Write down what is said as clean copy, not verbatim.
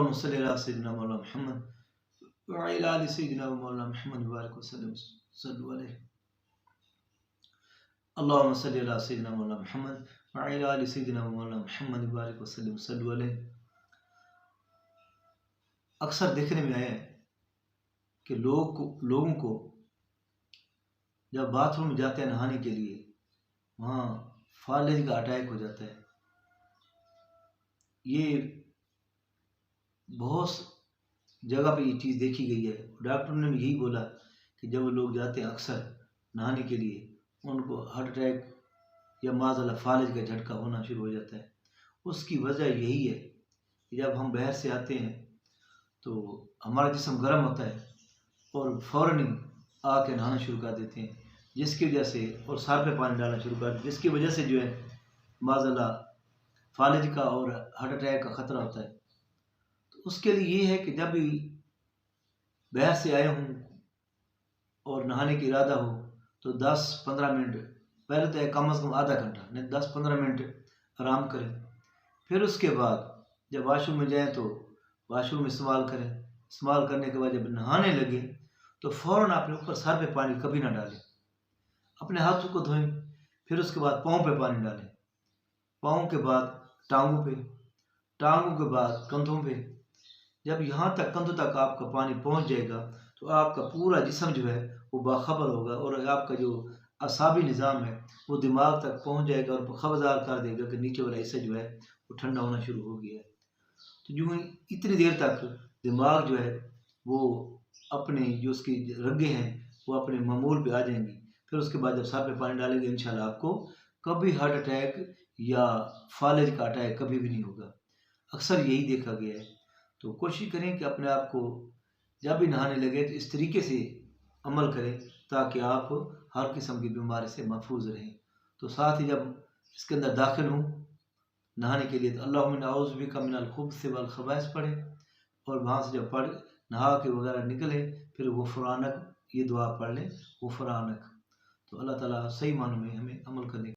अल्लाहुम्मा सल्लि अला सय्यिदिना मौलाना मुहम्मद व अला आलि सय्यिदिना मौलाना मुहम्मद बारिक वसल्लम सल्लु अलैहि। अल्लाहुम्मा सल्लि अला सय्यिदिना मौलाना मुहम्मद व अला आलि सय्यिदिना मौलाना मुहम्मद बारिक वसल्लम सल्लु अलैहि। अक्सर देखने में आया है कि लोगों को जब बाथरूम जाते हैं नहाने के लिए, वहाँ फालिज का अटैक हो जाता है। ये बहुत जगह पे ये चीज़ देखी गई है। डॉक्टर ने भी यही बोला कि जब लोग जाते हैं अक्सर नहाने के लिए, उनको हार्ट अटैक या माज़अल्लाह फालिज का झटका होना शुरू हो जाता है। उसकी वजह यही है कि जब हम बाहर से आते हैं तो हमारा जिस्म गर्म होता है और फ़ौरन ही आके नहाना शुरू कर देते हैं, जिसकी वजह से, और सर पे पानी डालना शुरू कर देते हैं, जिसकी वजह से जो है माज़अल्लाह फालिज का और हार्ट अटैक का ख़तरा होता है। तो उसके लिए ये है कि जब भी बाहर से आए हों और नहाने का इरादा हो तो 10-15 मिनट, पहले तो कम से कम आधा घंटा नहीं 10-15 मिनट आराम करें। फिर उसके बाद जब वाशरूम में जाएं तो वाशरूम इस्तेमाल करें। इस्तेमाल करने के बाद जब नहाने लगे तो फ़ौरन अपने ऊपर सर पे पानी कभी ना डालें, अपने हाथों को धोएं। फिर उसके बाद पाँव पे पानी डालें, पाँव के बाद टांगों पे, टांगों के बाद कंधों पे। जब यहाँ तक कंधों तक आपका पानी पहुँच जाएगा तो आपका पूरा जिस्म जो है वो बाखबर होगा और आपका जो असाबी निज़ाम है वो दिमाग तक पहुँच जाएगा और खबरदार कर देगा कि नीचे वाला हिस्सा जो है वो ठंडा होना शुरू हो गया है। तो यूँ ही इतनी देर तक दिमाग जो है वो अपने जो उसकी रगें हैं वो अपने मामूल पे आ जाएंगी। फिर उसके बाद जब सर पे पानी डालेंगे इंशाल्लाह आपको कभी हार्ट अटैक या फालिज का अटैक कभी भी नहीं होगा। अक्सर यही देखा गया है। तो कोशिश करें कि अपने आप को जब भी नहाने लगे तो इस तरीके से अमल करें ताकि आप हर किस्म की बीमारी से महफूज रहें। तो साथ ही जब इसके अंदर दाखिल हों नहाने के लिए तो अल्लाहुम्मा इन्नी अऊज़ु बिका मिनल खुब्सि वल खबाइस पढ़ें, और वहाँ से जब पढ़ नहा के वगैरह निकले फिर गुफ़रानक ये दुआ पढ़ लें, गुफ़रानक। तो अल्लाह ताला सही मानों में हमें अमल करने